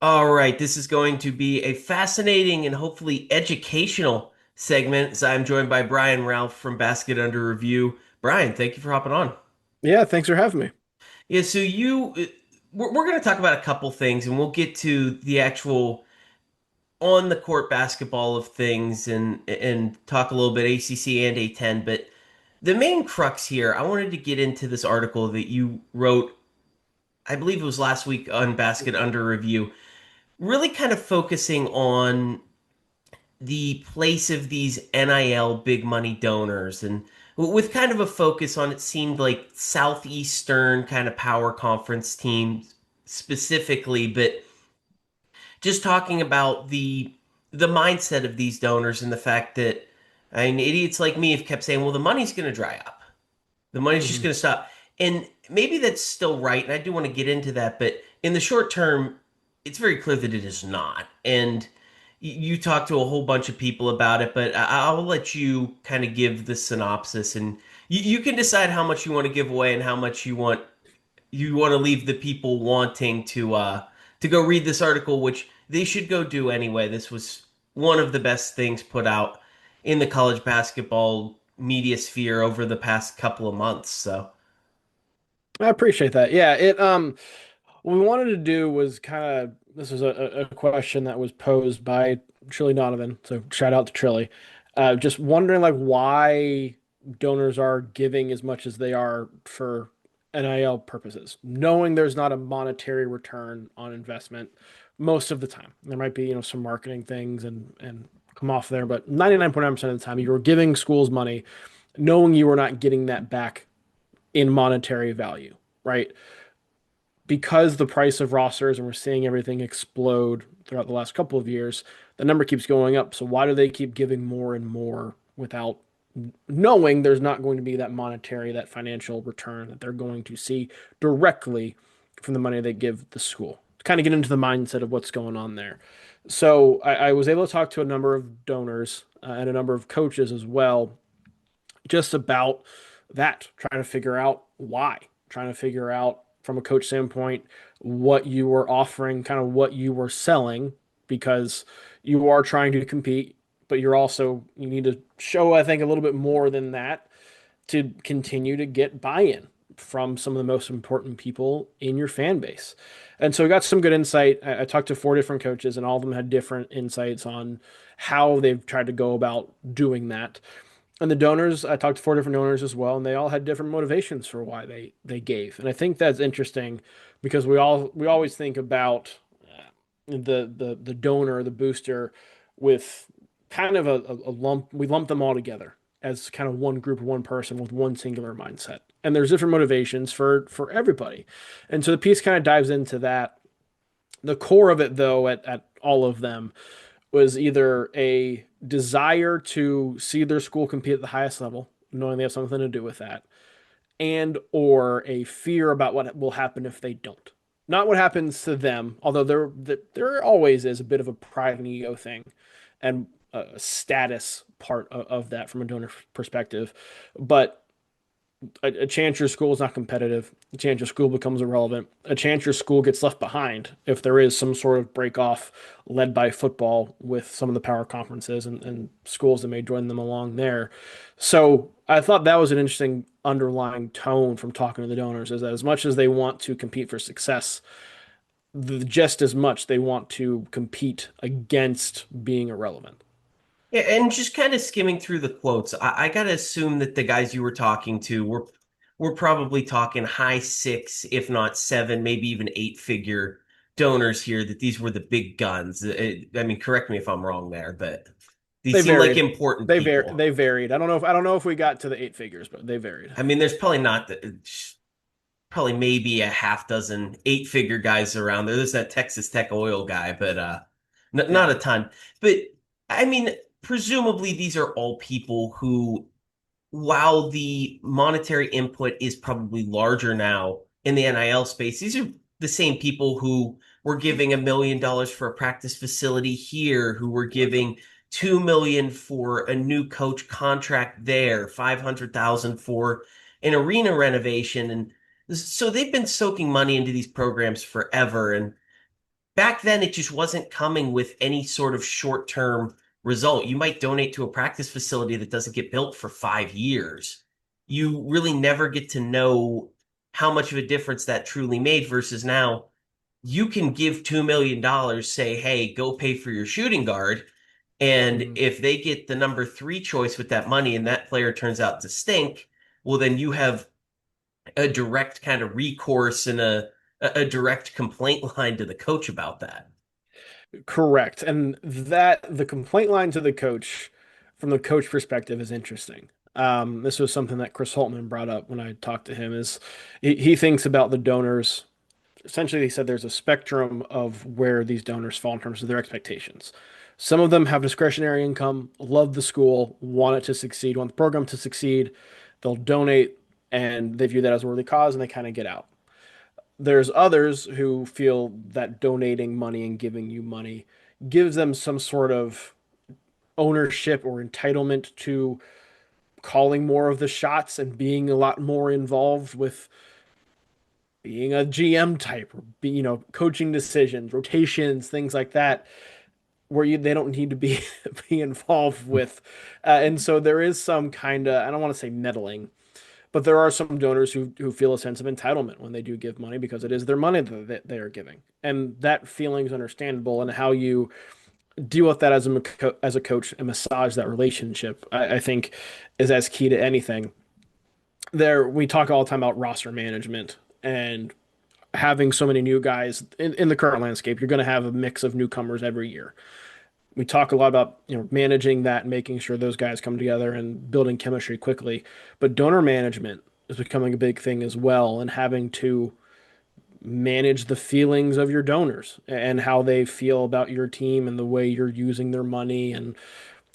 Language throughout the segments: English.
All right, this is going to be a fascinating and hopefully educational segment as I'm joined by Brian Ralph from Basket Under Review. Brian, thank you for hopping on. Yeah, thanks for having me. Yeah, so we're going to talk about a couple things and we'll get to the actual on the court basketball of things and talk a little bit ACC and A10, but the main crux here, I wanted to get into this article that you wrote, I believe it was last week on Basket Under Review, really kind of focusing on the place of these NIL big money donors and with kind of a focus on it seemed like Southeastern kind of power conference teams specifically, but just talking about the mindset of these donors and the fact that I mean idiots like me have kept saying, well, the money's going to dry up. The money's just hmm going to stop. And maybe that's still right, and I do want to get into that, but in the short term, it's very clear that it is not. And you talked to a whole bunch of people about it, but I'll let you kind of give the synopsis, and you can decide how much you want to give away and how much you want to leave the people wanting to go read this article, which they should go do anyway. This was one of the best things put out in the college basketball media sphere over the past couple of months. So, I appreciate that. Yeah, what we wanted to do was kind of this was a question that was posed by Trilly Donovan. So shout out to Trilly. Just wondering like why donors are giving as much as they are for NIL purposes, knowing there's not a monetary return on investment most of the time. There might be, some marketing things and come off there, but 99.9% of the time you're giving schools money knowing you are not getting that back in monetary value, right? Because the price of rosters and we're seeing everything explode throughout the last couple of years, the number keeps going up. So why do they keep giving more and more without knowing there's not going to be that monetary, that financial return that they're going to see directly from the money they give the school? Kind of get into the mindset of what's going on there. So I was able to talk to a number of donors and a number of coaches as well just about that, trying to figure out why, trying to figure out from a coach standpoint what you were offering, kind of what you were selling, because you are trying to compete, but you need to show, I think, a little bit more than that to continue to get buy-in from some of the most important people in your fan base. And so we got some good insight. I talked to four different coaches, and all of them had different insights on how they've tried to go about doing that. And the donors, I talked to four different donors as well, and they all had different motivations for why they gave. And I think that's interesting because we always think about the donor, the booster, with kind of a lump. We lump them all together as kind of one group, one person with one singular mindset. And there's different motivations for everybody. And so the piece kind of dives into that. The core of it, though, at all of them was either a desire to see their school compete at the highest level, knowing they have something to do with that, and or a fear about what will happen if they don't. Not what happens to them, although there always is a bit of a pride and ego thing and a status part of that from a donor perspective. But a chance your school is not competitive, a chance your school becomes irrelevant, a chance your school gets left behind if there is some sort of break off led by football with some of the power conferences and schools that may join them along there. So I thought that was an interesting underlying tone from talking to the donors is that as much as they want to compete for success, just as much they want to compete against being irrelevant. yeah, and just kind of skimming through the quotes, I gotta assume that the guys you were talking to were probably talking high six, if not seven, maybe even eight figure donors here, that these were the big guns. I mean, correct me if I'm wrong there, but these They seem like varied. important people. They varied. I don't know if we got to the eight figures, but they varied. I mean, there's probably not probably maybe a half dozen eight figure guys around there. There's that Texas Tech oil guy, but not Yeah. a ton. But I mean, presumably these are all people who, while the monetary input is probably larger now in the NIL space, these are the same people who were giving $1 million for a practice facility here, who were giving 2 million for a new coach contract there, 500,000 for an arena renovation. And so they've been soaking money into these programs forever. And back then it just wasn't coming with any sort of short-term result. You might donate to a practice facility that doesn't get built for 5 years. You really never get to know how much of a difference that truly made versus now you can give $2 million, say, hey, go pay for your shooting guard. And Mhm. if they get the number three choice with that money and that player turns out to stink, well, then you have a direct kind of recourse and a direct complaint line to the coach about that. Correct. And that the complaint line to the coach from the coach perspective is interesting. This was something that Chris Holtman brought up when I talked to him is he thinks about the donors. Essentially, he said there's a spectrum of where these donors fall in terms of their expectations. Some of them have discretionary income, love the school, want it to succeed, want the program to succeed. They'll donate and they view that as a worthy cause and they kind of get out. There's others who feel that donating money and giving you money gives them some sort of ownership or entitlement to calling more of the shots and being a lot more involved with being a GM type or coaching decisions, rotations, things like that, where they don't need to be be involved with. And so there is some kind of, I don't want to say meddling, but there are some donors who feel a sense of entitlement when they do give money because it is their money that they are giving. And that feeling is understandable, and how you deal with that as a coach and massage that relationship, I think is as key to anything. There, we talk all the time about roster management and having so many new guys in the current landscape. You're going to have a mix of newcomers every year. We talk a lot about managing that and making sure those guys come together and building chemistry quickly. But donor management is becoming a big thing as well, and having to manage the feelings of your donors and how they feel about your team and the way you're using their money. And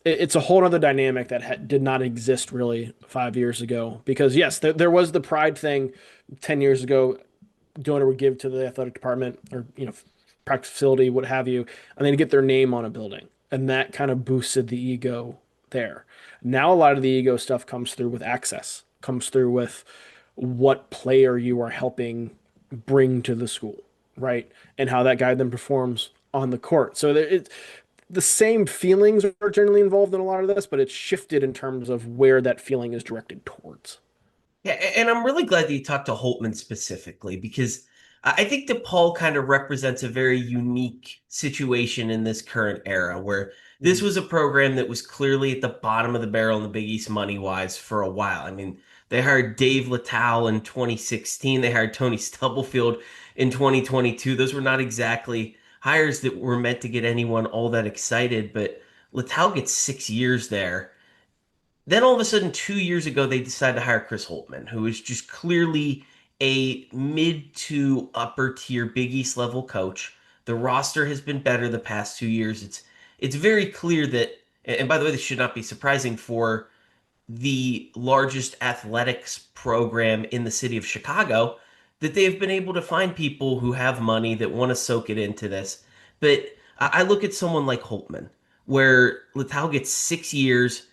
it's a whole other dynamic that did not exist really 5 years ago. Because yes, there was the pride thing 10 years ago. Donor would give to the athletic department or practice facility, what have you, and then get their name on a building, and that kind of boosted the ego there. Now a lot of the ego stuff comes through with access, comes through with what player you are helping bring to the school, right? And how that guy then performs on the court. So the same feelings are generally involved in a lot of this, but it's shifted in terms of where that feeling is directed towards. Yeah, and I'm really glad that you talked to Holtman specifically because I think DePaul kind of represents a very unique situation in this current era where this Mhm. was a program that was clearly at the bottom of the barrel in the Big East money-wise for a while. I mean, they hired Dave Littell in 2016. They hired Tony Stubblefield in 2022. Those were not exactly hires that were meant to get anyone all that excited, but Littell gets 6 years there. Then all of a sudden, 2 years ago, they decided to hire Chris Holtman, who is just clearly a mid to upper tier Big East level coach. The roster has been better the past 2 years. It's very clear that, and by the way, this should not be surprising for the largest athletics program in the city of Chicago, that they have been able to find people who have money that want to soak it into this. But I look at someone like Holtman, where Littell gets 6 years.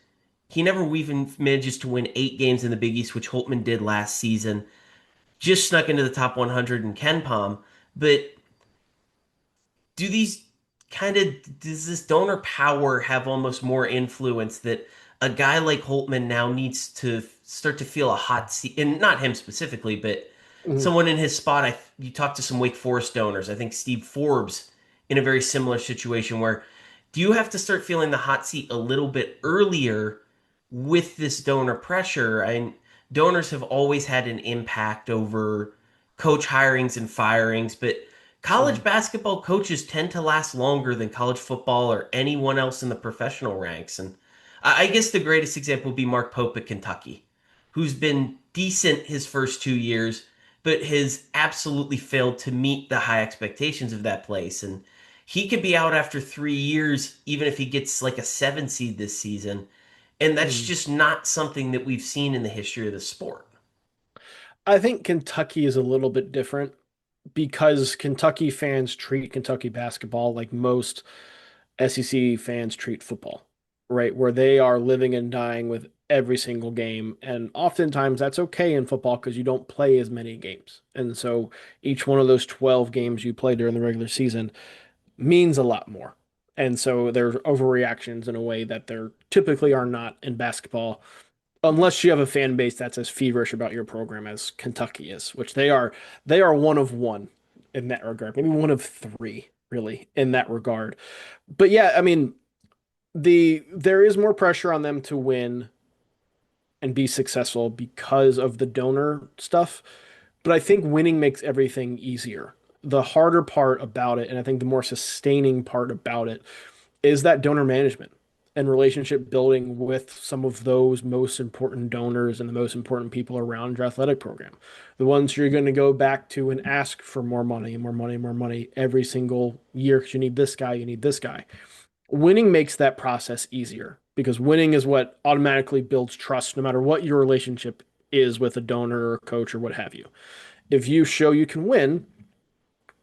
He never even manages to win 8 games in the Big East, which Holtman did last season. Just snuck into the top 100 in Ken Palm. But do these does this donor power have almost more influence that a guy like Holtman now needs to start to feel a hot seat, and not him specifically, but Mhm. someone in his spot? You talked to some Wake Forest donors. I think Steve Forbes in a very similar situation where do you have to start feeling the hot seat a little bit earlier with this donor pressure? And donors have always had an impact over coach hirings and firings, but college Mhm. basketball coaches tend to last longer than college football or anyone else in the professional ranks. And I guess the greatest example would be Mark Pope at Kentucky, who's been decent his first 2 years, but has absolutely failed to meet the high expectations of that place. And he could be out after 3 years, even if he gets like a 7 seed this season. And that's Mhm. just not something that we've seen in the history of the sport. I think Kentucky is a little bit different because Kentucky fans treat Kentucky basketball like most SEC fans treat football, right? Where they are living and dying with every single game. And oftentimes that's okay in football because you don't play as many games. And so each one of those 12 games you play during the regular season means a lot more. And so there's overreactions in a way that there typically are not in basketball, unless you have a fan base that's as feverish about your program as Kentucky is, which they are one of one in that regard, maybe one of three really in that regard. But yeah, I mean, there is more pressure on them to win and be successful because of the donor stuff. But I think winning makes everything easier. The harder part about it, and I think the more sustaining part about it, is that donor management and relationship building with some of those most important donors and the most important people around your athletic program. The ones you're going to go back to and ask for more money and more money and more money every single year because you need this guy, you need this guy. Winning makes that process easier because winning is what automatically builds trust no matter what your relationship is with a donor or a coach or what have you. If you show you can win,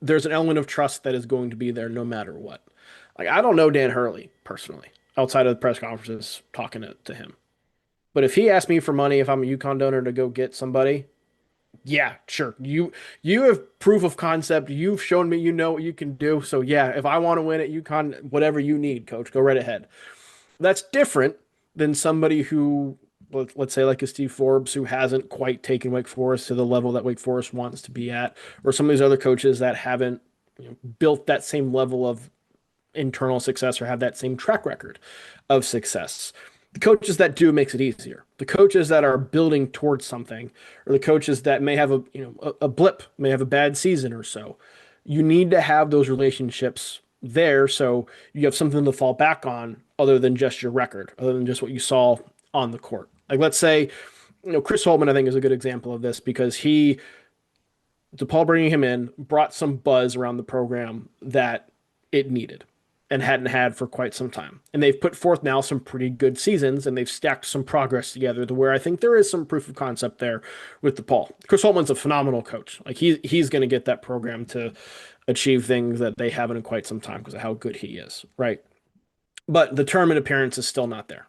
there's an element of trust that is going to be there no matter what. Like I don't know Dan Hurley personally, outside of the press conferences talking to him. But if he asked me for money, if I'm a UConn donor to go get somebody, yeah, sure. You have proof of concept. You've shown me you know what you can do. So yeah, if I want to win at UConn, whatever you need, coach, go right ahead. That's different than somebody who, let's say, like a Steve Forbes, who hasn't quite taken Wake Forest to the level that Wake Forest wants to be at, or some of these other coaches that haven't built that same level of internal success or have that same track record of success. The coaches that do makes it easier. The coaches that are building towards something, or the coaches that may have a blip, may have a bad season or so. You need to have those relationships there so you have something to fall back on other than just your record, other than just what you saw on the court. Like let's say, Chris Holtman, I think, is a good example of this because DePaul bringing him in brought some buzz around the program that it needed and hadn't had for quite some time. And they've put forth now some pretty good seasons and they've stacked some progress together to where I think there is some proof of concept there with DePaul. Chris Holtman's a phenomenal coach. Like he's going to get that program to achieve things that they haven't in quite some time because of how good he is, right? But the tournament appearance is still not there.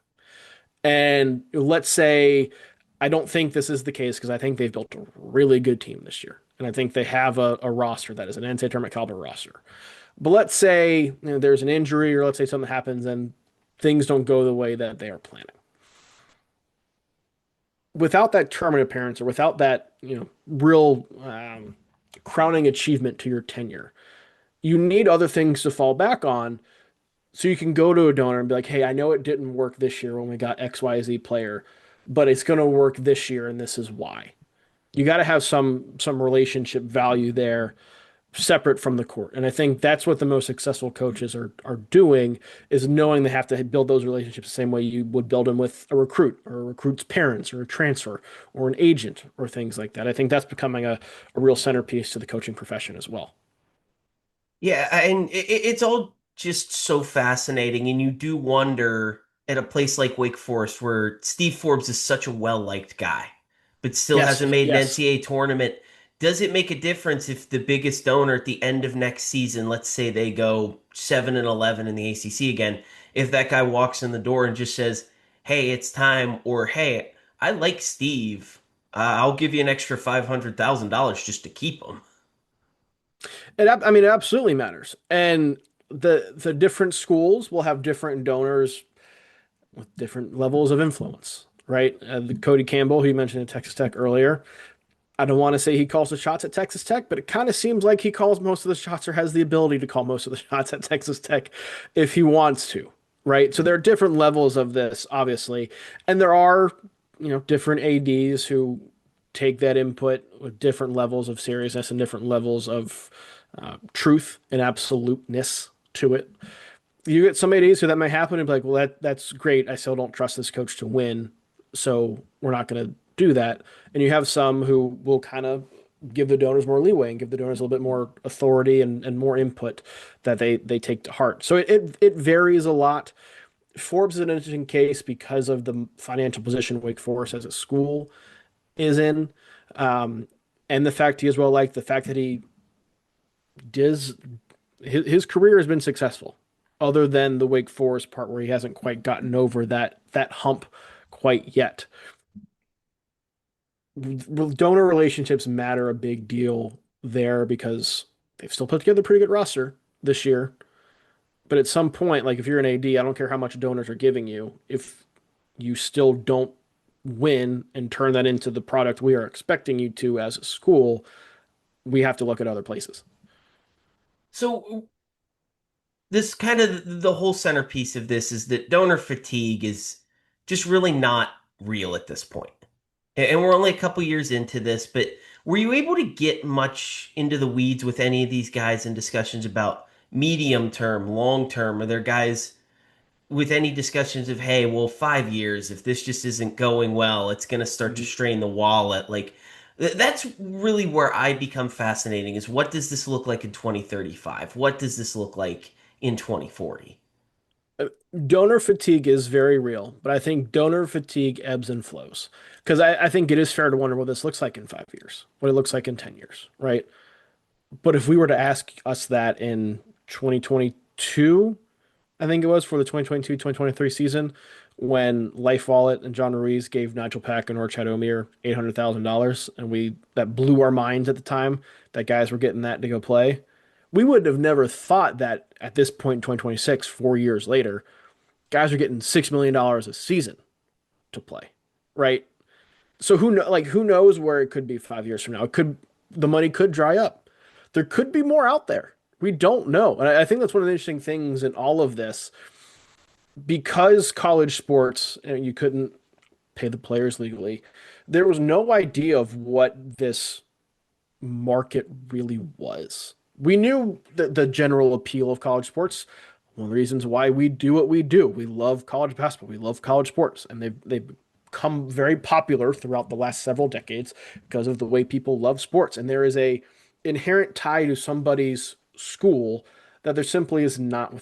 And let's say I don't think this is the case because I think they've built a really good team this year. And I think they have a roster that is an NCAA tournament caliber roster. But let's say there's an injury or let's say something happens and things don't go the way that they are planning. Without that tournament appearance or without that, real crowning achievement to your tenure, you need other things to fall back on so you can go to a donor and be like, hey, I know it didn't work this year when we got XYZ player, but it's going to work this year and this is why. You got to have some relationship value there separate from the court. And I think that's what the most successful coaches are doing is knowing they have to build those relationships the same way you would build them with a recruit or a recruit's parents or a transfer or an agent or things like that. I think that's becoming a real centerpiece to the coaching profession as well. Yeah, and it's all just so fascinating, and you do wonder at a place like Wake Forest, where Steve Forbes is such a well-liked guy, but still Yes, hasn't made an yes. NCAA tournament. Does it make a difference if the biggest donor at the end of next season, let's say they go 7-11 in the ACC again, if that guy walks in the door and just says, "Hey, it's time," or "Hey, I like Steve, I'll give you an extra $500,000 just to keep him." I mean, it absolutely matters. And the different schools will have different donors with different levels of influence, right? The Cody Campbell, who you mentioned at Texas Tech earlier, I don't want to say he calls the shots at Texas Tech, but it kind of seems like he calls most of the shots or has the ability to call most of the shots at Texas Tech if he wants to, right? So there are different levels of this, obviously, and there are, different ADs who take that input with different levels of seriousness and different levels of truth and absoluteness to it. You get some ADs who that may happen and be like, well, that's great. I still don't trust this coach to win, so we're not going to do that. And you have some who will kind of give the donors more leeway and give the donors a little bit more authority and more input that they take to heart. So it varies a lot. Forbes is an interesting case because of the financial position Wake Forest as a school is in, um, and the fact he is well liked, the fact that he does his career has been successful, other than the Wake Forest part where he hasn't quite gotten over that hump quite yet. Donor relationships matter a big deal there because they've still put together a pretty good roster this year. But at some point, like if you're an AD, I don't care how much donors are giving you, if you still don't win and turn that into the product we are expecting you to as a school, we have to look at other places. So this kind of the whole centerpiece of this is that donor fatigue is just really not real at this point. And we're only a couple years into this, but were you able to get much into the weeds with any of these guys in discussions about medium term, long term? Are there guys with any discussions of, hey, well, 5 years, if this just isn't going well, it's going to start to Mhm. strain the wallet? Like, that's really where I become fascinating is what does this look like in 2035? What does this look like in 2040? Donor fatigue is very real, but I think donor fatigue ebbs and flows. Because I think it is fair to wonder what this looks like in 5 years, what it looks like in 10 years, right? But if we were to ask us that in 2022, I think it was for the 2022-2023 season, when Life Wallet and John Ruiz gave Nigel Pack and Orchad Omir $800,000, and we that blew our minds at the time that guys were getting that to go play. We would have never thought that at this point in 2026, 4 years later, guys are getting $6 million a season to play, right? So who knows where it could be 5 years from now? It could the money could dry up. There could be more out there. We don't know, and I think that's one of the interesting things in all of this because college sports, you couldn't pay the players legally. There was no idea of what this market really was. We knew the general appeal of college sports. One of the reasons why we do what we do. We love college basketball. We love college sports, and they've become very popular throughout the last several decades because of the way people love sports. And there is a inherent tie to somebody's school that there simply is not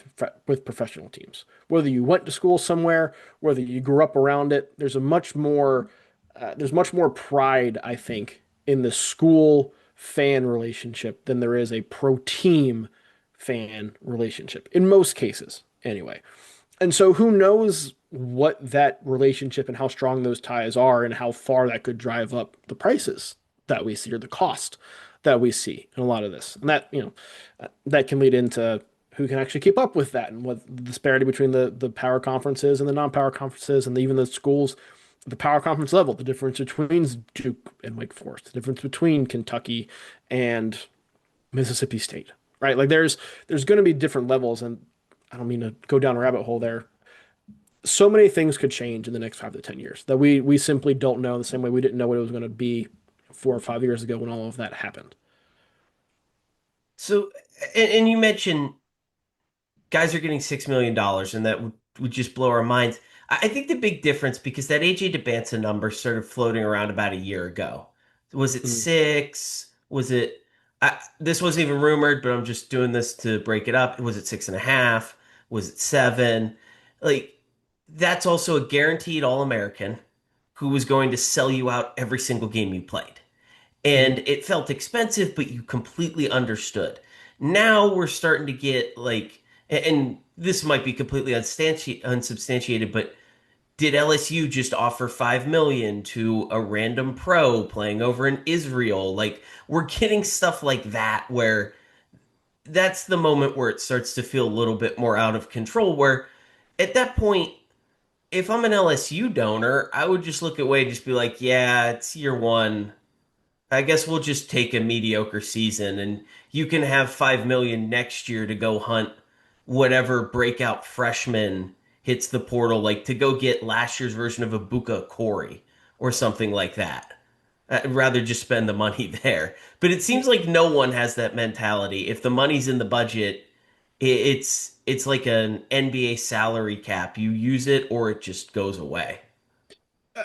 with professional teams. Whether you went to school somewhere, whether you grew up around it, there's much more pride, I think, in the school fan relationship than there is a pro team fan relationship in most cases, anyway. And so, who knows what that relationship and how strong those ties are and how far that could drive up the prices that we see or the cost that we see in a lot of this. And that can lead into who can actually keep up with that and what the disparity between the power conferences and the non-power conferences and even the schools at the power conference level, the difference between Duke and Wake Forest, the difference between Kentucky and Mississippi State, right? Like there's going to be different levels, and I don't mean to go down a rabbit hole there. So many things could change in the next 5 to 10 years that we simply don't know. The same way we didn't know what it was going to be 4 or 5 years ago when all of that happened. So, and you mentioned guys are getting $6 million, and that would just blow our minds. I think the big difference because that AJ Debance number started floating around about a year ago. Was it Mm. six? Was it? This wasn't even rumored, but I'm just doing this to break it up. Was it 6.5? Was it seven? Like that's also a guaranteed All-American who was going to sell you out every single game you played Mhm. and it felt expensive, but you completely understood. Now we're starting to get like, and this might be completely unsubstantiated, but did LSU just offer 5 million to a random pro playing over in Israel? Like we're getting stuff like that where that's the moment where it starts to feel a little bit more out of control. Where at that point, if I'm an LSU donor, I would just look away and just be like, yeah, it's year one. I guess we'll just take a mediocre season and you can have 5 million next year to go hunt whatever breakout freshman hits the portal, like to go get last year's version of a Buka Corey or something like that. I'd rather just spend the money there. But it seems like no one has that mentality. If the money's in the budget, it's like an NBA salary cap. You use it or it just goes away.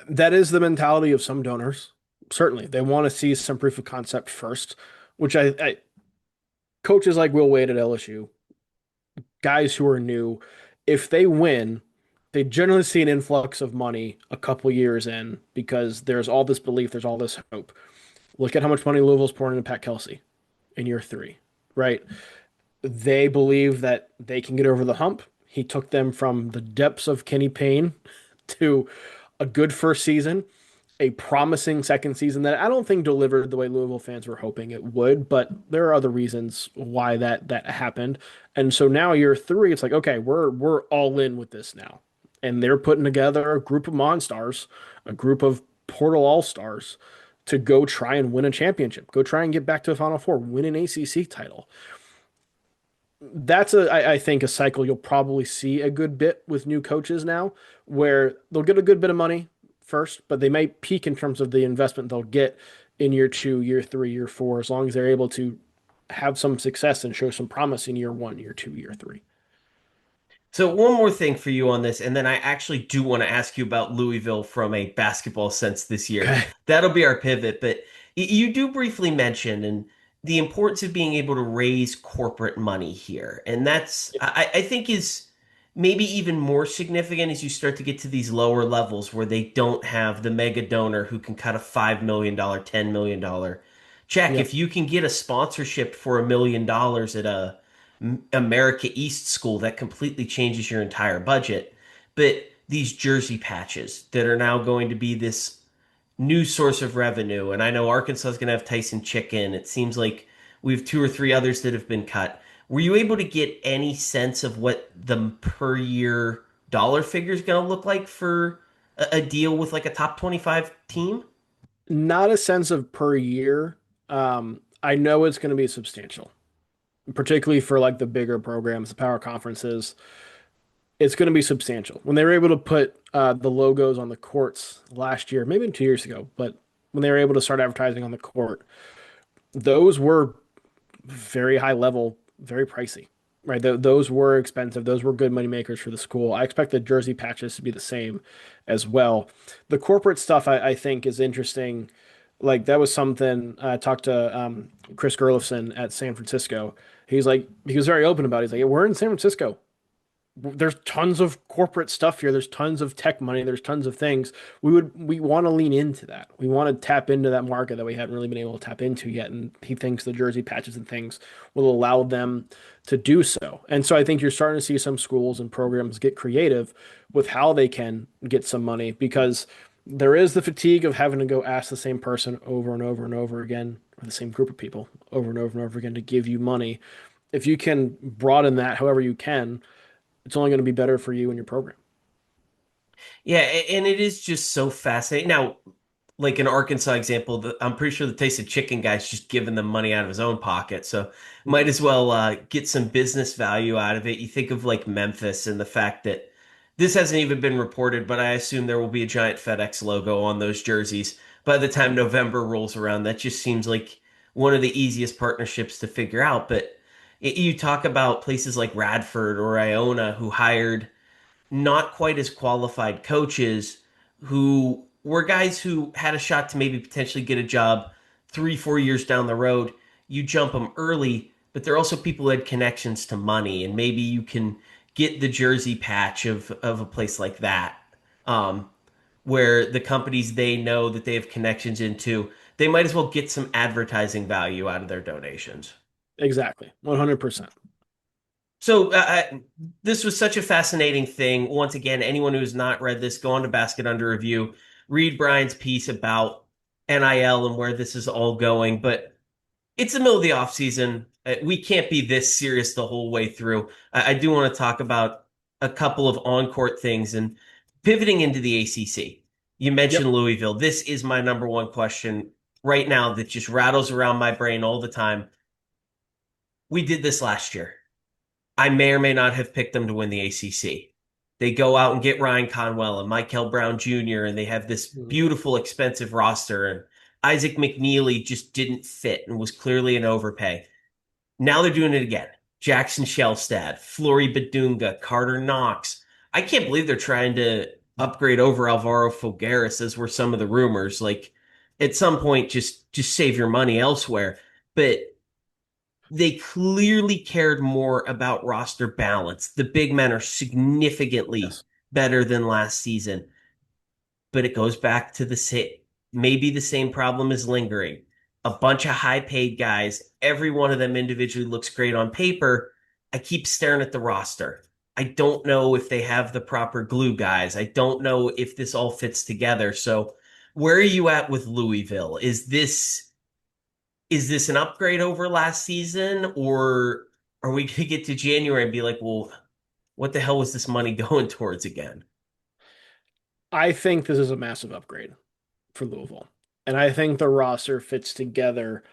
That is the mentality of some donors. Certainly, they want to see some proof of concept first, which coaches like Will Wade at LSU, guys who are new, if they win, they generally see an influx of money a couple years in because there's all this belief, there's all this hope. Look at how much money Louisville's pouring into Pat Kelsey in year three, right? They believe that they can get over the hump. He took them from the depths of Kenny Payne to a good first season, a promising second season that I don't think delivered the way Louisville fans were hoping it would, but there are other reasons why that happened. And so now year three, it's like, okay, we're all in with this now. And they're putting together a group of Monstars, a group of Portal All-Stars to go try and win a championship, go try and get back to the Final Four, win an ACC title. That's I think a cycle you'll probably see a good bit with new coaches now, where they'll get a good bit of money first, but they may peak in terms of the investment they'll get in year two, year three, year four, as long as they're able to have some success and show some promise in year one, year two, year three. So one more thing for you on this, and then I actually do want to ask you about Louisville from a basketball sense this year. Okay. That'll be our pivot, but you do briefly mention and the importance of being able to raise corporate money here. And that's I think is maybe even more significant as you start to get to these lower levels where they don't have the mega donor who can cut a $5 million, $10 million check. Yep. If you can get a sponsorship for $1 million at a America East school, that completely changes your entire budget. But these jersey patches that are now going to be this new source of revenue, and I know Arkansas is going to have Tyson Chicken. It seems like we have two or three others that have been cut. Were you able to get any sense of what the per year dollar figure is going to look like for a deal with like a top 25 team? Not a sense of per year. I know it's going to be substantial, particularly for like the bigger programs, the power conferences. It's going to be substantial. When they were able to put the logos on the courts last year, maybe 2 years ago, but when they were able to start advertising on the court, those were very high level, very pricey, right? Those were expensive. Those were good money makers for the school. I expect the jersey patches to be the same as well. The corporate stuff I think is interesting. Like that was something I talked to Chris Gerlifson at San Francisco. He was very open about it. He's like, yeah, we're in San Francisco. There's tons of corporate stuff here. There's tons of tech money. There's tons of things. We want to lean into that. We want to tap into that market that we hadn't really been able to tap into yet. And he thinks the jersey patches and things will allow them to do so. And so I think you're starting to see some schools and programs get creative with how they can get some money because there is the fatigue of having to go ask the same person over and over and over again, or the same group of people over and over and over again to give you money. If you can broaden that however you can, it's only going to be better for you and your program. Yeah, and it is just so fascinating. Now, like an Arkansas example, I'm pretty sure the Taste of Chicken guy's just giving them money out of his own pocket, so might Mhm. as well get some business value out of it. You think of like Memphis and the fact that this hasn't even been reported, but I assume there will be a giant FedEx logo on those jerseys by the time Yep. November rolls around. That just seems like one of the easiest partnerships to figure out. But you talk about places like Radford or Iona who hired not quite as qualified coaches who were guys who had a shot to maybe potentially get a job 3, 4 years down the road. You jump them early, but they're also people who had connections to money, and maybe you can get the jersey patch of a place like that, um, where the companies they know that they have connections into, they might as well get some advertising value out of their donations. Exactly. 100%. So this was such a fascinating thing. Once again, anyone who's not read this, go on to Basket Under Review, read Brian's piece about NIL and where this is all going. But it's the middle of the off season. We can't be this serious the whole way through. I do want to talk about a couple of on-court things and pivoting into the ACC. You mentioned Yep. Louisville. This is my number one question right now that just rattles around my brain all the time. We did this last year. I may or may not have picked them to win the ACC. They go out and get Ryan Conwell and Michael Brown Jr., and they have this Mhm. beautiful, expensive roster. And Isaac McNeely just didn't fit and was clearly an overpay. Now they're doing it again. Jackson Shellstad, Flory Badunga, Carter Knox. I can't believe they're trying to upgrade over Alvaro Fogueras, as were some of the rumors. Like, at some point, just save your money elsewhere. But they clearly cared more about roster balance. The big men are significantly Yes. better than last season, but it goes back to the same, maybe the same problem is lingering. A bunch of high paid guys, every one of them individually looks great on paper. I keep staring at the roster. I don't know if they have the proper glue guys. I don't know if this all fits together. So where are you at with Louisville? Is this an upgrade over last season, or are we going to get to January and be like, well, what the hell was this money going towards again? I think this is a massive upgrade for Louisville. And I think the roster fits together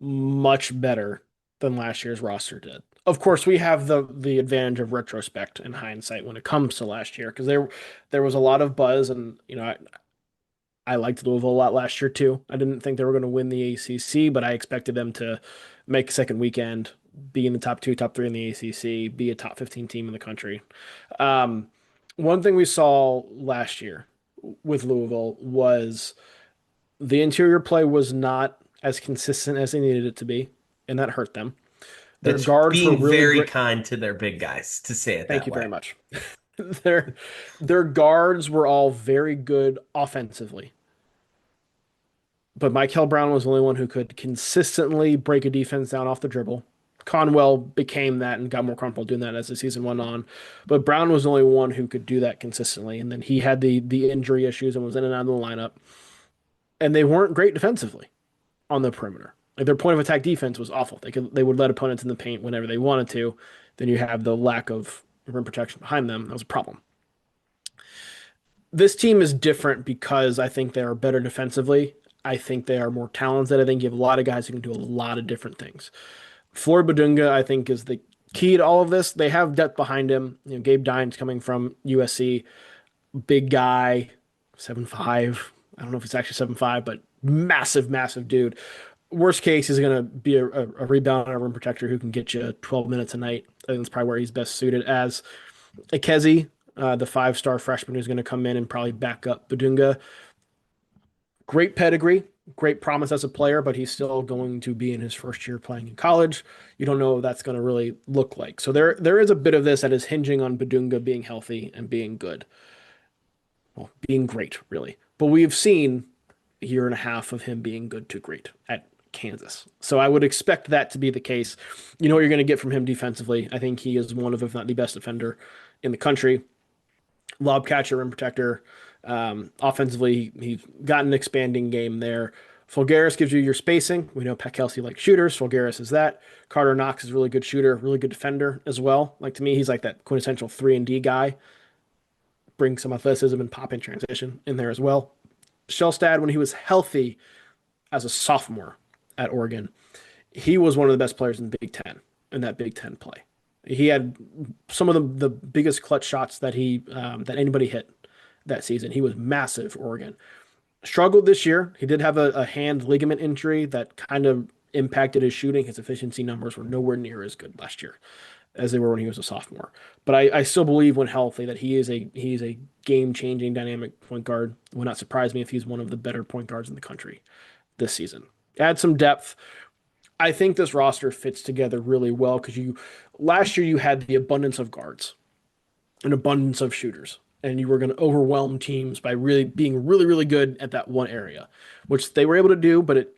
much better than last year's roster did. Of course, we have the advantage of retrospect and hindsight when it comes to last year because there was a lot of buzz and I liked Louisville a lot last year too. I didn't think they were going to win the ACC, but I expected them to make a second weekend, be in the top two, top three in the ACC, be a top 15 team in the country. Um, One thing we saw last year with Louisville was the interior play was not as consistent as they needed it to be, and that hurt them. Their That's guards were being really very great. kind to their big guys, to say it Thank that you very way. much. Their their guards were all very good offensively, but Michael Brown was the only one who could consistently break a defense down off the dribble. Conwell became that and got more comfortable doing that as the season went on. But Brown was the only one who could do that consistently. And then he had the injury issues and was in and out of the lineup. And they weren't great defensively on the perimeter. Like their point of attack defense was awful. They would let opponents in the paint whenever they wanted to. Then you have the lack of rim protection behind them. That was a problem. This team is different because I think they are better defensively. I think they are more talented. I think you have a lot of guys who can do a lot of different things. Floyd Badunga, I think, is the key to all of this. They have depth behind him. Gabe Dines coming from USC, big guy, 7'5". I don't know if he's actually 7'5", but massive, massive dude. Worst case, he's going to be a rebounder, a rim protector who can get you 12 minutes a night. I think that's probably where he's best suited as. Ikezi, the five-star freshman who's going to come in and probably back up Badunga. Great pedigree, great promise as a player, but he's still going to be in his first year playing in college. You don't know what that's going to really look like. So there is a bit of this that is hinging on Badunga being healthy and being good. Well, being great, really. But we've seen a year and a half of him being good to great at Kansas. So I would expect that to be the case. You know what you're going to get from him defensively. I think he is one of, if not the best defender in the country. Lob catcher, rim protector. Offensively, he's got an expanding game there. Fulgaris gives you your spacing. We know Pat Kelsey likes shooters. Fulgaris is that. Carter Knox is a really good shooter, really good defender as well. Like to me, he's like that quintessential 3-and-D guy. Bring some athleticism and pop in transition in there as well. Shelstad, when he was healthy as a sophomore at Oregon, he was one of the best players in the Big Ten in that Big Ten play. He had some of the biggest clutch shots that anybody hit that season. He was massive for Oregon. Struggled this year. He did have a hand ligament injury that kind of impacted his shooting. His efficiency numbers were nowhere near as good last year as they were when he was a sophomore. But I still believe when healthy that he is a game changing dynamic point guard. It would not surprise me if he's one of the better point guards in the country this season. Add some depth. I think this roster fits together really well because you last year you had the abundance of guards, an abundance of shooters, and you were going to overwhelm teams by really being really, really good at that one area, which they were able to do, but it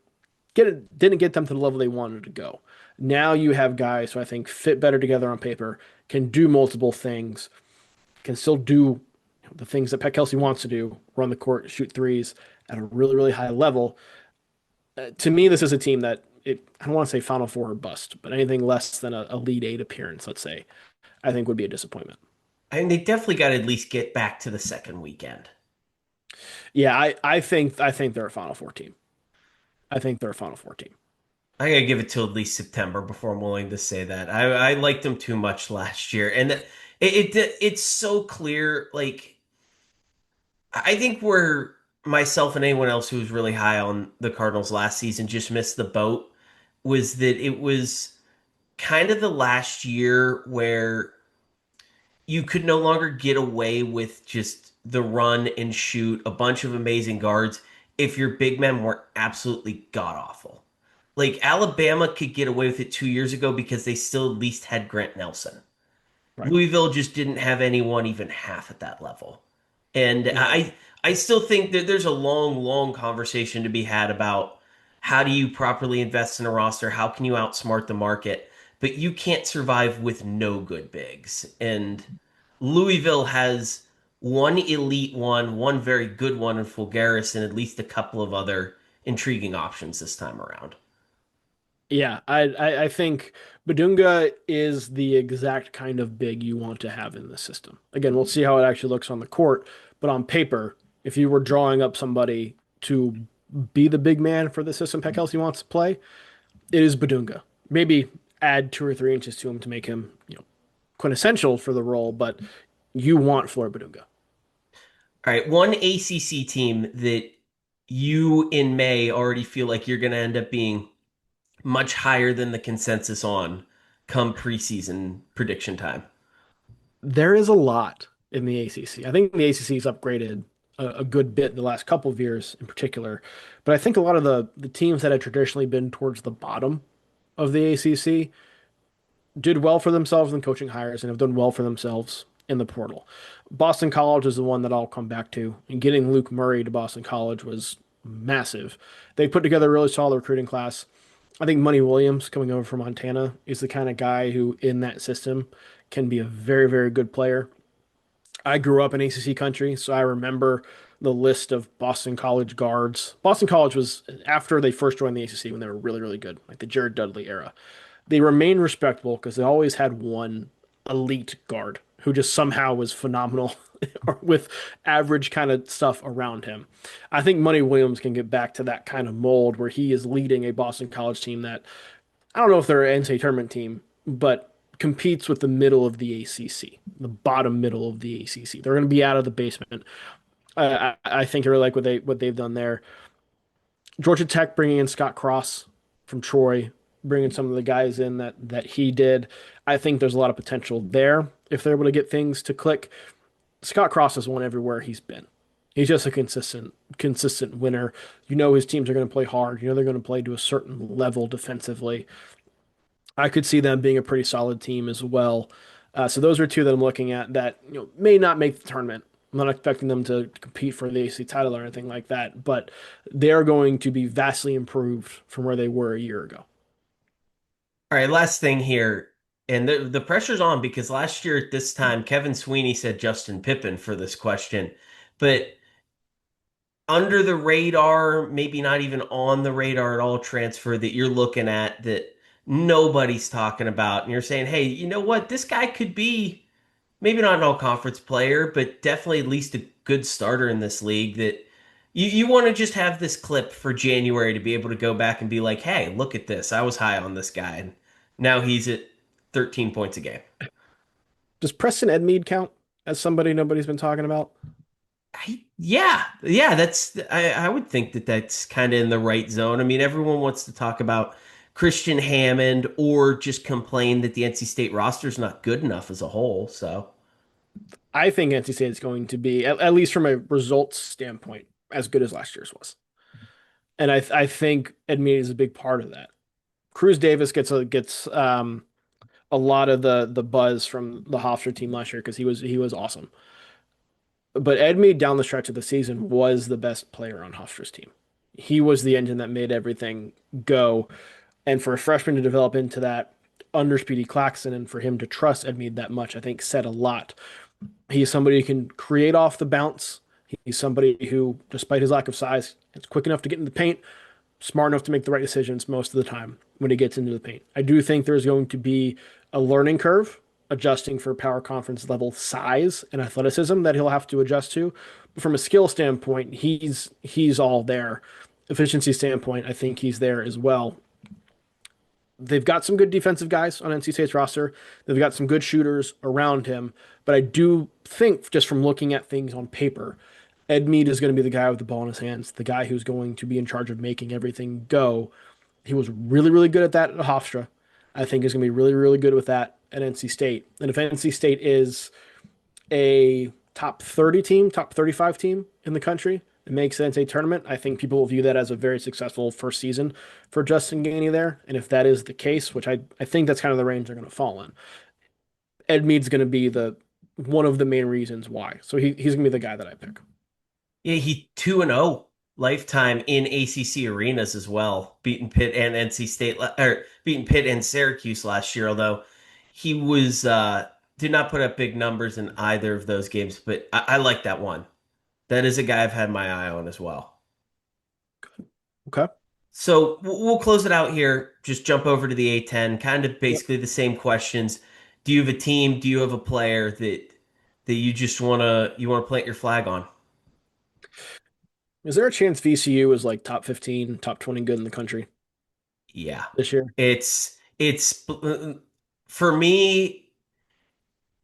didn't get them to the level they wanted to go. Now you have guys who I think fit better together on paper, can do multiple things, can still do the things that Pat Kelsey wants to do, run the court, shoot threes at a really, really high level. To me, this is a team that I don't want to say Final Four or bust, but anything less than a Lead Eight appearance, let's say, I think would be a disappointment. I mean, they definitely got to at least get back to the second weekend. Yeah, I think they're a Final Four team. I think they're a Final Four team. I gotta give it till at least September before I'm willing to say that. I liked them too much last year, and it's so clear. Like I think where myself and anyone else who was really high on the Cardinals last season just missed the boat was that it was kind of the last year where you could no longer get away with just the run and shoot a bunch of amazing guards if your big men were absolutely god awful. Like Alabama could get away with it 2 years ago because they still at least had Grant Nelson. Right. Louisville just didn't have anyone even half at that level. And No. I still think that there's a long, long conversation to be had about how do you properly invest in a roster? How can you outsmart the market? But you can't survive with no good bigs. And Louisville has one elite one very good one in Fulgaris, and at least a couple of other intriguing options this time around. Yeah, I think Badunga is the exact kind of big you want to have in the system. Again, we'll see how it actually looks on the court, but on paper, if you were drawing up somebody to be the big man for the system Pek Kelsey wants to play, it is Badunga. Maybe add 2 or 3 inches to him to make him, quintessential for the role, but you want Floor Badunga. All right, one ACC team that you in May already feel like you're going to end up being much higher than the consensus on come preseason prediction time. There is a lot in the ACC. I think the ACC's upgraded a good bit in the last couple of years in particular, but I think a lot of the teams that had traditionally been towards the bottom of the ACC did well for themselves in coaching hires and have done well for themselves in the portal. Boston College is the one that I'll come back to, and getting Luke Murray to Boston College was massive. They put together a really solid recruiting class. I think Money Williams coming over from Montana is the kind of guy who, in that system, can be a very, very good player. I grew up in ACC country, so I remember the list of Boston College guards. Boston College was after they first joined the ACC when they were really, really good, like the Jared Dudley era. They remained respectable because they always had one elite guard who just somehow was phenomenal with average kind of stuff around him. I think Money Williams can get back to that kind of mold where he is leading a Boston College team that I don't know if they're an NCAA tournament team, but competes with the middle of the ACC, the bottom middle of the ACC. They're going to be out of the basement. I think I really like what they've done there. Georgia Tech bringing in Scott Cross from Troy, bringing some of the guys in that he did. I think there's a lot of potential there if they're able to get things to click. Scott Cross has won everywhere he's been. He's just a consistent winner. You know his teams are going to play hard. You know they're going to play to a certain level defensively. I could see them being a pretty solid team as well. So those are two that I'm looking at that may not make the tournament. I'm not expecting them to compete for the AC title or anything like that, but they're going to be vastly improved from where they were a year ago. All right, last thing here. And the pressure's on because last year at this time, Kevin Sweeney said Justin Pippen for this question. But under the radar, maybe not even on the radar at all transfer that you're looking at that nobody's talking about. And you're saying, hey, you know what? This guy could be maybe not an all conference player, but definitely at least a good starter in this league that you want to just have this clip for January to be able to go back and be like, hey, look at this. I was high on this guy. And now he's at 13 points a game. Does Preston Edmead count as somebody nobody's been talking about? Yeah, I would think that that's kind of in the right zone. I mean, everyone wants to talk about Christian Hammond or just complain that the NC State roster is not good enough as a whole. So, I think NC State is going to be, at least from a results standpoint, as good as last year's was. And I think Edmead is a big part of that. Cruz Davis gets a lot of the buzz from the Hofstra team last year because he was awesome. But Edmead down the stretch of the season was the best player on Hofstra's team. He was the engine that made everything go. And for a freshman to develop into that under Speedy Claxton and for him to trust Edmead that much, I think said a lot. He's somebody who can create off the bounce. He's somebody who, despite his lack of size, is quick enough to get in the paint, smart enough to make the right decisions most of the time when he gets into the paint. I do think there's going to be a learning curve adjusting for power conference level size and athleticism that he'll have to adjust to. But from a skill standpoint, he's all there. Efficiency standpoint, I think he's there as well. They've got some good defensive guys on NC State's roster. They've got some good shooters around him. But I do think, just from looking at things on paper, Ed Mead is going to be the guy with the ball in his hands, the guy who's going to be in charge of making everything go. He was really, really good at that at Hofstra. I think he's going to be really, really good with that at NC State. And if NC State is a top 30 team, top 35 team in the country, it makes the NCAA tournament. I think people will view that as a very successful first season for Justin Gainey there. And if that is the case, which I think that's kind of the range they're going to fall in, Ed Mead's going to be the one of the main reasons why. So he's going to be the guy that I pick. yeah, he 2-0 lifetime in ACC arenas as well, beating Pitt and NC State or beating Pitt and Syracuse last year, although he was did not put up big numbers in either of those games, but I like that one. That is a guy I've had my eye on as well. Okay. So we'll close it out here. Just jump over to the A10. Kind of Yep. basically the same questions. Do you have a team? Do you have a player that you just wanna plant your flag on? Is there a chance VCU is like top 15, top 20 good in the country Yeah, this year? it's for me.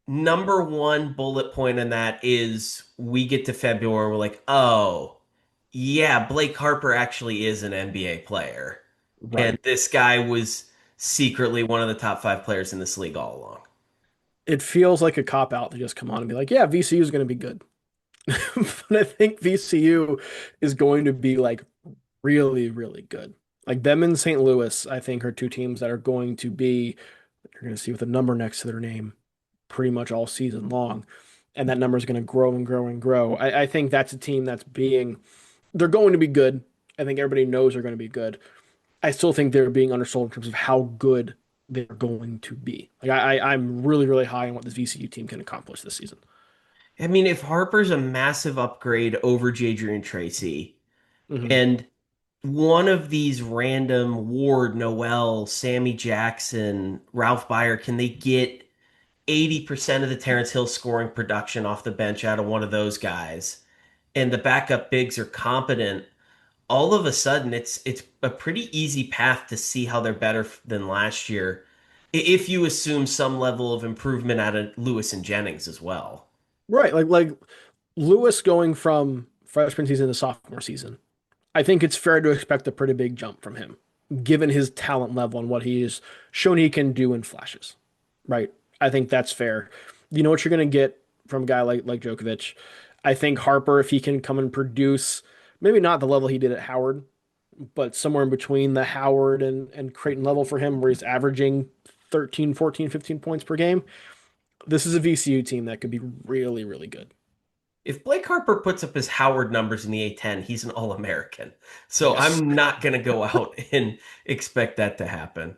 Number one bullet point in that is we get to February, we're like, oh, yeah, Blake Harper actually is an NBA player. And Right. this guy was secretly one of the top five players in this league all along. It feels like a cop out to just come on and be like, yeah, VCU is going to be good. But I think VCU is going to be like really, really good. Like them and St. Louis, I think are two teams that are going to be, you're going to see with a number next to their name pretty much all season long. And that number is going to grow and grow and grow. I think that's a team that's being, they're going to be good. I think everybody knows they're going to be good. I still think they're being undersold in terms of how good they're going to be. Like I'm really, really high on what this VCU team can accomplish this season. I mean, if Harper's a massive upgrade over Jadrian Tracy, Hmm. and one of these random Ward, Noel, Sammy Jackson, Ralph Byer, can they get 80% of the Terrence Hill scoring production off the bench out of one of those guys, and the backup bigs are competent, all of a sudden it's a pretty easy path to see how they're better than last year if you assume some level of improvement out of Lewis and Jennings as well. Right. Like Lewis going from freshman season to sophomore season. I think it's fair to expect a pretty big jump from him, given his talent level and what he's shown he can do in flashes. Right. I think that's fair. You know what you're going to get from a guy like Djokovic. I think Harper, if he can come and produce, maybe not the level he did at Howard, but somewhere in between the Howard and Creighton level for him, where he's averaging 13, 14, 15 points per game. This is a VCU team that could be really, really good. If Blake Harper puts up his Howard numbers in the A10, he's an All-American. So Yes. I'm not going to go out and expect that to happen.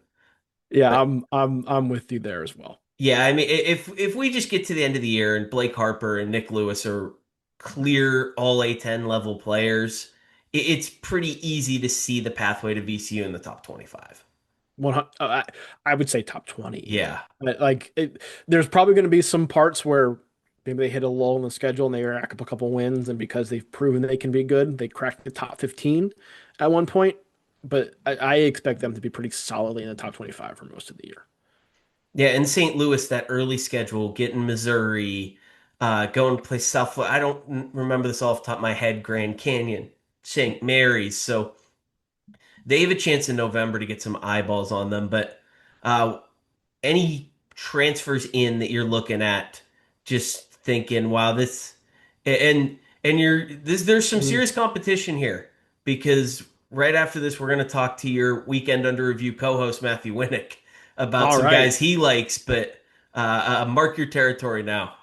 Yeah, But I'm with you there as well. yeah, I mean, if we just get to the end of the year and Blake Harper and Nick Lewis are clear all A10 level players, it's pretty easy to see the pathway to VCU in the top 25. 100, I would say top 20 even. Yeah. There's probably going to be some parts where maybe they hit a lull in the schedule and they rack up a couple wins, and because they've proven they can be good, they crack the top 15 at one point. But I expect them to be pretty solidly in the top 25 for most of the year. Yeah, in St. Louis, that early schedule, getting Missouri, going to play South. I don't remember this off the top of my head. Grand Canyon, St. Mary's. So they have a chance in November to get some eyeballs on them. But uh, any transfers in that you're looking at, just thinking, wow, this and you're this there's some Mhm. serious competition here because right after this we're going to talk to your weekend under review co-host Matthew Winnick about All some right. guys he likes, but mark your territory now.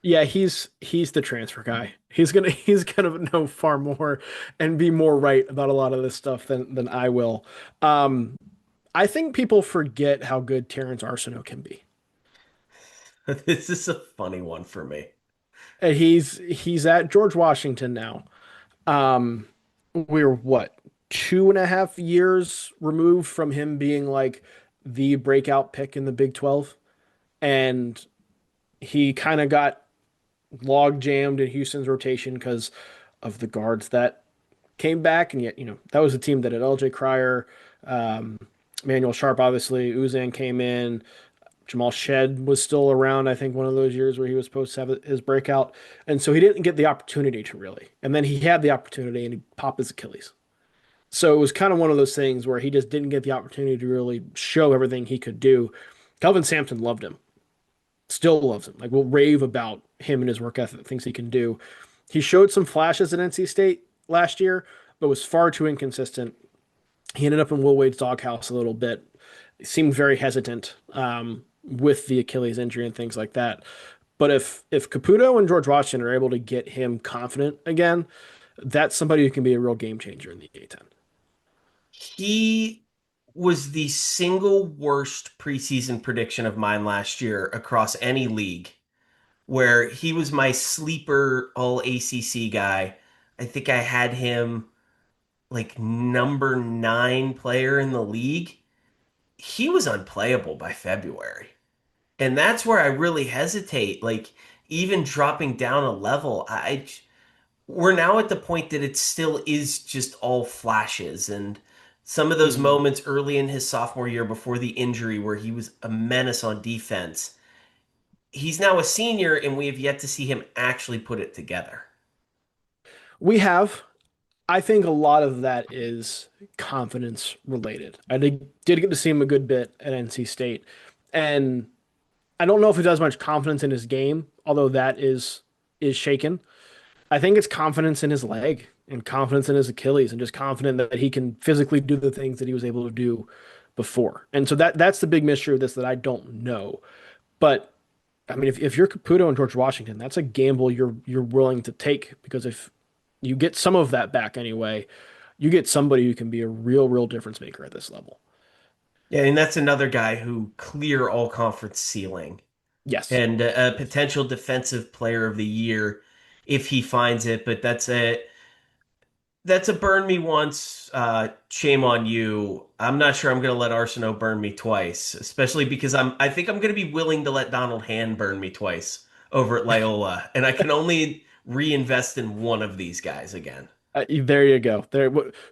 Yeah, he's the transfer guy. He's gonna know far more and be more right about a lot of this stuff than I will. Um, I think people forget how good Terrence Arsenault can be. This is a funny one for me. And he's at George Washington now. Um, we're what, 2.5 years removed from him being like the breakout pick in the Big 12, and he kind of got log jammed in Houston's rotation because of the guards that came back, and yet that was a team that had L.J. Cryer, um, Manuel Sharp, obviously Uzan came in. Jamal Shed was still around, I think, one of those years where he was supposed to have his breakout. And so he didn't get the opportunity to really. And then he had the opportunity and he popped his Achilles. So it was kind of one of those things where he just didn't get the opportunity to really show everything he could do. Kelvin Sampson loved him, still loves him. Like, will rave about him and his work ethic, things he can do. He showed some flashes at NC State last year, but was far too inconsistent. He ended up in Will Wade's doghouse a little bit. He seemed very hesitant with the Achilles injury and things like that. But if Caputo and George Washington are able to get him confident again, that's somebody who can be a real game changer in the A10. He was the single worst preseason prediction of mine last year across any league, where he was my sleeper all ACC guy. I think I had him like number 9 player in the league. He was unplayable by February. And that's where I really hesitate. Like, even dropping down a level, we're now at the point that it still is just all flashes. And some of those Mhm. moments early in his sophomore year before the injury where he was a menace on defense, he's now a senior and we have yet to see him actually put it together. We have. I think a lot of that is confidence related. I did get to see him a good bit at NC State, and I don't know if he does much confidence in his game, although that is shaken. I think it's confidence in his leg and confidence in his Achilles and just confident that he can physically do the things that he was able to do before. And so that's the big mystery of this that I don't know. But I mean, if you're Caputo and George Washington, that's a gamble you're willing to take because if you get some of that back anyway, you get somebody who can be a real difference maker at this level. Yeah, and that's another guy who clear all conference ceiling Yes. and a Yes. potential defensive player of the year if he finds it. But that's a burn me once, shame on you. I'm not sure I'm going to let Arsenault burn me twice, especially because I think I'm going to be willing to let Donald Hand burn me twice over at Loyola, and I can only reinvest in one of these guys again. There you go.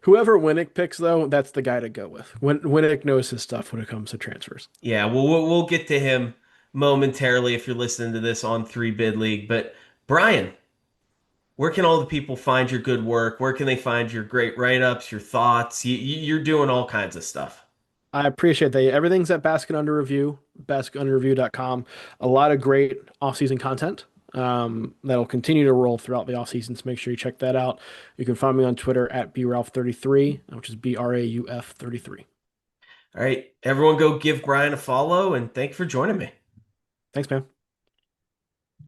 Whoever Winnick picks though, that's the guy to go with. Winnick knows his stuff when it comes to transfers. Yeah, we'll get to him momentarily if you're listening to this on 3 Bid League. But Brian, where can all the people find your good work? Where can they find your great write-ups, your thoughts? You're doing all kinds of stuff. I appreciate that. Everything's at Basket Under Review, basketunderreview.com. A lot of great off-season content that'll continue to roll throughout the off-season. So make sure you check that out. You can find me on Twitter at bralf33, which is BRAUF 33. All right, everyone go give Brian a follow and thank you for joining me. Thanks, man.